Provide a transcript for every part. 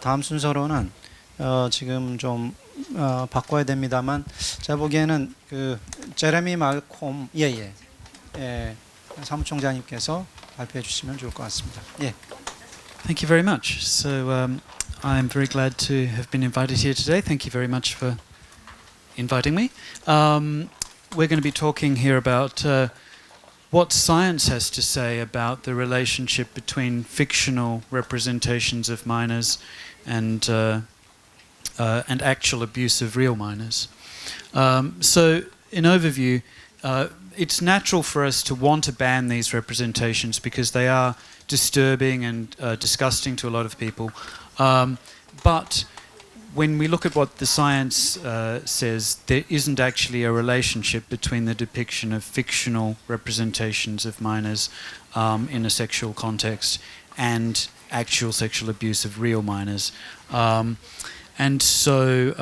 다음 순서로는 지금 좀 바꿔야 됩니다만 제가 보기에는 그 제레미 말콤 사무총장님께서 발표해 주시면 좋을 것 같습니다. 예. Thank you very much. So I'm very glad to have been invited here today. Thank you very much for inviting me. We're going to be talking here about what science has to say about the relationship between fictional representations of minors and actual abuse of real minors. So, in overview, it's natural for us to want to ban these representations because they are disturbing and disgusting to a lot of people. But when we look at what the science says, there isn't actually a relationship between the depiction of fictional representations of minors in a sexual context and actual sexual abuse of real minors. And so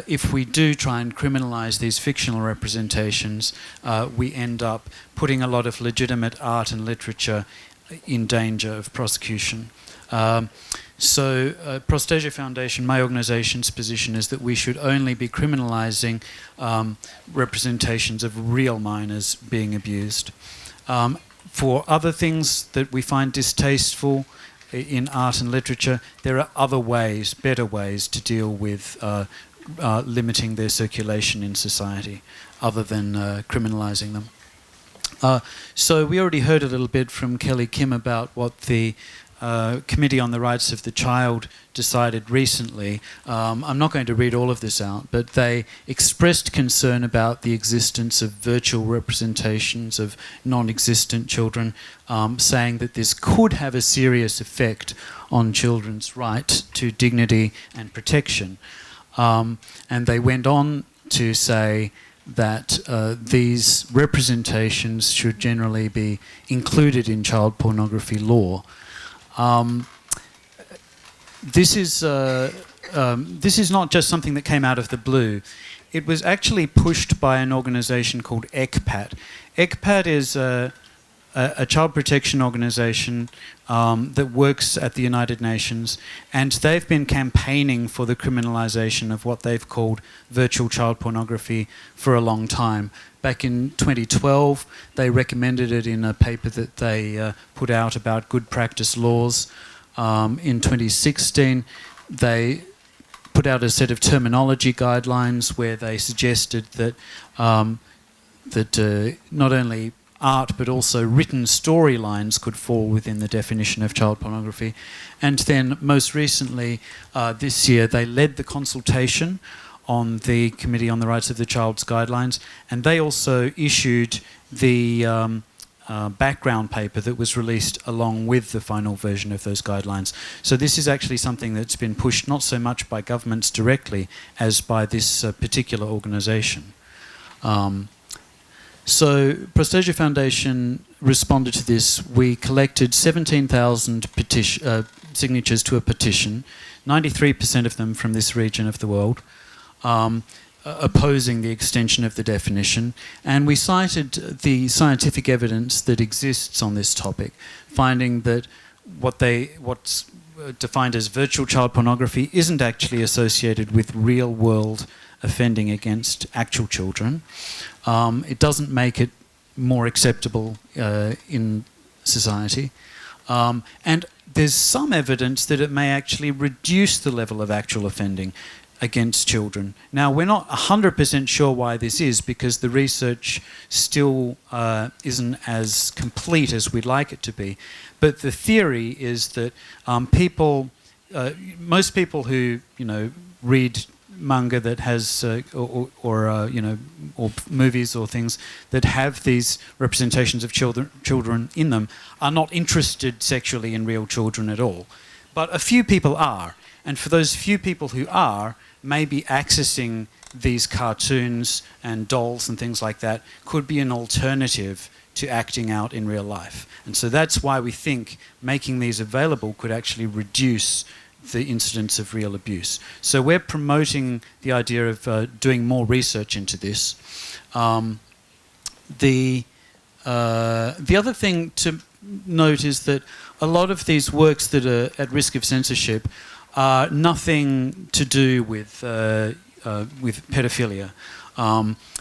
if we do try and criminalise these fictional representations, we end up putting a lot of legitimate art and literature in danger of prosecution. So Prostasia Foundation, my organisation's position is that we should only be criminalising representations of real minors being abused. For other things that we find distasteful in art and literature, there are other ways, better ways to deal with limiting their circulation in society other than criminalising them. So we already heard a little bit from Kelly Kim about what the Committee on the Rights of the Child decided recently. I'm not going to read all of this out, but they expressed concern about the existence of virtual representations of non-existent children, saying that this could have a serious effect on children's right to dignity and protection. And they went on to say that these representations should generally be included in child pornography law. This is not just something that came out of the blue. It was actually pushed by an organisation called ECPAT. ECPAT is a child protection organisation that works at the United Nations, and they've been campaigning for the criminalisation of what they've called virtual child pornography for a long time. Back in 2012, they recommended it in a paper that they put out about good practice laws. In 2016, they put out a set of terminology guidelines where they suggested that not only art but also written storylines could fall within the definition of child pornography. And then most recently, this year, they led the consultation on the Committee on the Rights of the Child's guidelines, and they also issued the background paper that was released along with the final version of those guidelines. So this is actually something that's been pushed not so much by governments directly as by this particular organisation. So Prostasia Foundation responded to this. We collected 17,000 signatures to a petition, 93% of them from this region of the world, opposing the extension of the definition, and we cited the scientific evidence that exists on this topic, finding that what's defined as virtual child pornography isn't actually associated with real-world offending against actual children. It doesn't make it more acceptable in society, and there's some evidence that it may actually reduce the level of actual offending against children. Now, we're not 100% sure why this is, because the research still isn't as complete as we'd like it to be. But the theory is that most people who read manga that has or movies or things that have these representations of children in them are not interested sexually in real children at all. But a few people are. And for those few people who are, maybe accessing these cartoons and dolls and things like that could be an alternative to acting out in real life. And so that's why we think making these available could actually reduce the incidence of real abuse. So we're promoting the idea of doing more research into this. The other thing to note is that a lot of these works that are at risk of censorship are nothing to do with pedophilia.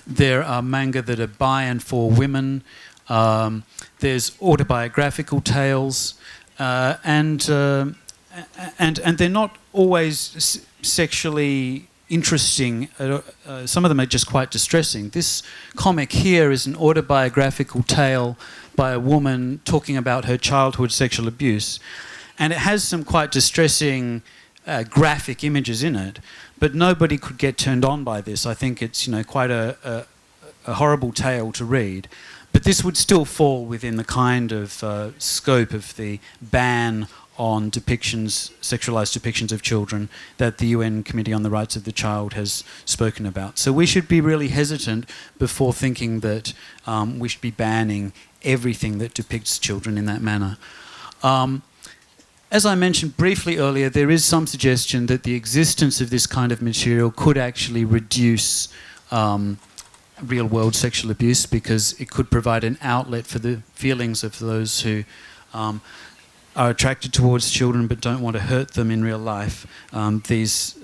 There are manga that are by and for women. There's autobiographical tales, and they're not always sexually interesting. Some of them are just quite distressing. This comic here is an autobiographical tale by a woman talking about her childhood sexual abuse, and it has some quite distressing graphic images in it, but nobody could get turned on by this. I think it's quite a horrible tale to read, but this would still fall within the kind of scope of the ban on sexualized depictions of children that the UN Committee on the Rights of the Child has spoken about. So we should be really hesitant before thinking that we should be banning everything that depicts children in that manner. As I mentioned briefly earlier, there is some suggestion that the existence of this kind of material could actually reduce real-world sexual abuse, because it could provide an outlet for the feelings of those who are attracted towards children but don't want to hurt them in real life. These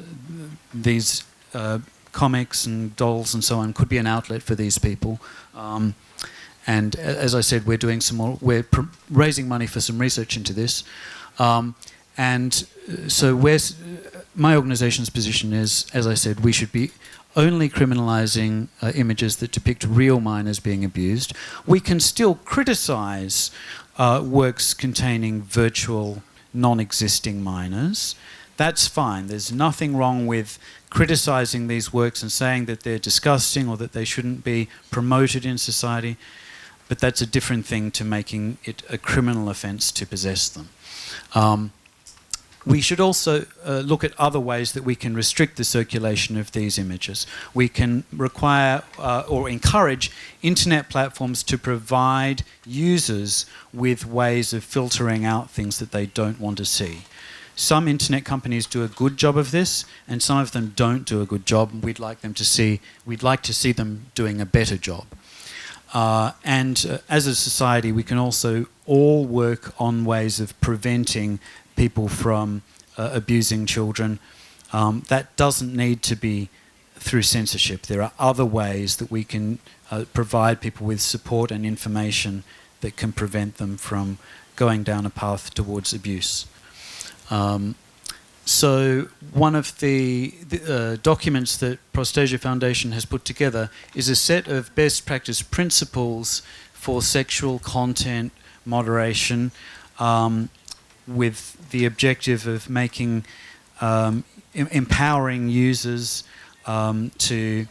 comics and dolls and so on could be an outlet for these people. And as I said, we're doing some more. We're raising money for some research into this. And so my organisation's position is, as I said, we should be only criminalising images that depict real minors being abused. We can still criticise works containing virtual, non-existing minors. That's fine. There's nothing wrong with criticising these works and saying that they're disgusting or that they shouldn't be promoted in society, but that's a different thing to making it a criminal offence to possess them. We should also look at other ways that we can restrict the circulation of these images. We can require or encourage internet platforms to provide users with ways of filtering out things that they don't want to see. Some internet companies do a good job of this, and some of them don't do a good job. We'd like to see them doing a better job. And as a society, we can also all work on ways of preventing people from abusing children. That doesn't need to be through censorship. There are other ways that we can provide people with support and information that can prevent them from going down a path towards abuse. So one of the documents that Prostasia Foundation has put together is a set of best practice principles for sexual content moderation, with the objective of making empowering users to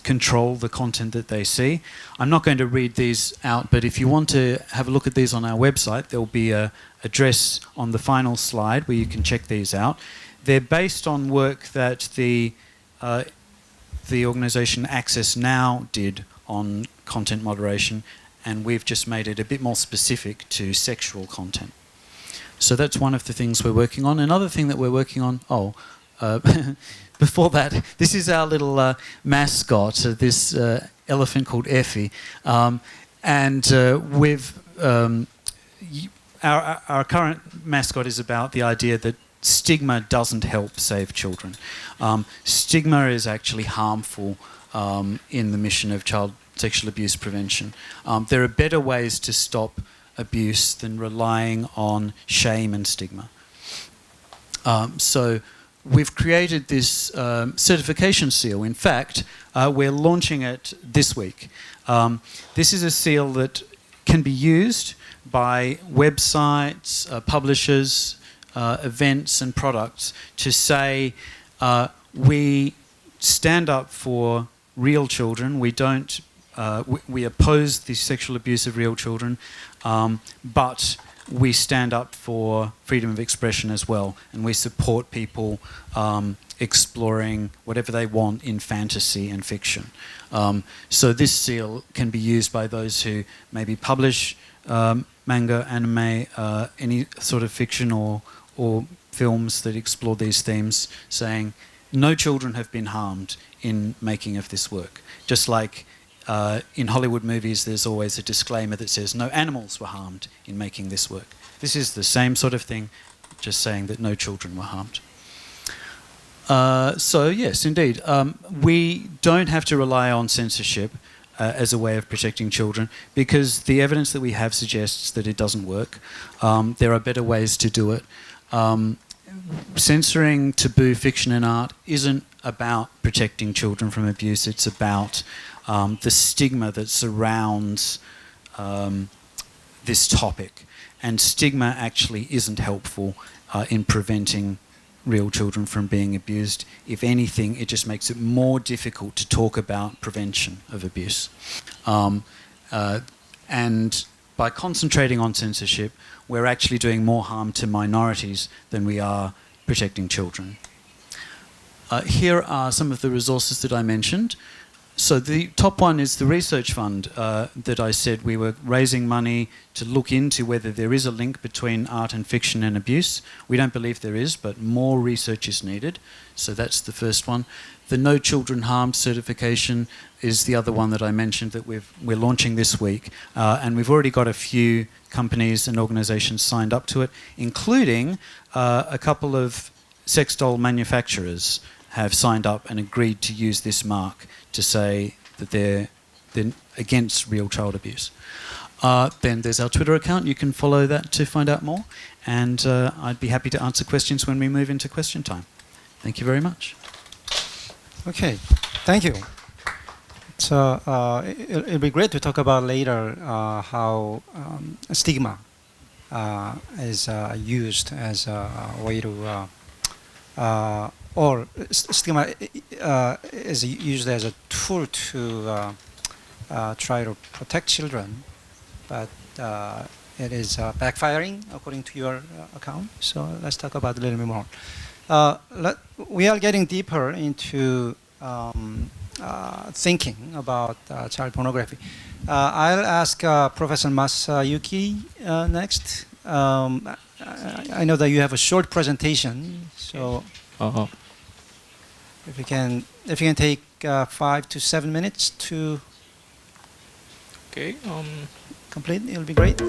control the content that they see. I'm not going to read these out, but if you want to have a look at these on our website, there'll be an address on the final slide where you can check these out. They're based on work that the organisation Access Now did on content moderation, and we've just made it a bit more specific to sexual content. So that's one of the things we're working on. Another thing that we're working on, before that, this is our little mascot, this elephant called Effie. Our current mascot is about the idea that stigma doesn't help save children. Stigma is actually harmful in the mission of child sexual abuse prevention. There are better ways to stop abuse than relying on shame and stigma. So we've created this certification seal. In fact, we're launching it this week. This is a seal that can be used by websites, publishers, events and products to say we stand up for real children. We don't. We oppose the sexual abuse of real children, but we stand up for freedom of expression as well, and we support people exploring whatever they want in fantasy and fiction. So this seal can be used by those who maybe publish manga, anime, any sort of fiction or films that explore these themes, saying no children have been harmed in making of this work. Just like in Hollywood movies, there's always a disclaimer that says no animals were harmed in making this work. This is the same sort of thing. just saying that no children were harmed. So yes, indeed, we don't have to rely on censorship as a way of protecting children, because the evidence that we have suggests that it doesn't work. There are better ways to do it. Censoring taboo fiction and art isn't about protecting children from abuse. It's about the stigma that surrounds this topic, and stigma actually isn't helpful in preventing real children from being abused. If anything, it just makes it more difficult to talk about prevention of abuse. And by concentrating on censorship, we're actually doing more harm to minorities than we are protecting children. Here are some of the resources that I mentioned. So the top one is the research fund that I said we were raising money to look into whether there is a link between art and fiction and abuse. We don't believe there is, but more research is needed. So that's the first one. The No Children Harmed certification is the other one that I mentioned that we're launching this week. And we've already got a few companies and organisations signed up to it, including a couple of sex doll manufacturers have signed up and agreed to use this mark to say that they're against real child abuse. Then there's our Twitter account. You can follow that to find out more. And I'd be happy to answer questions when we move into question time. Thank you very much. Okay, thank you. So it'll be great to talk about later how stigma is used as a way to or stigma is used as a tool to try to protect children, but it is backfiring according to your account. So let's talk about it a little bit more. We are getting deeper into thinking about child pornography. I'll ask Professor Masayuki next. I know that you have a short presentation, so if you can take 5 to 7 minutes to complete, it'll be great.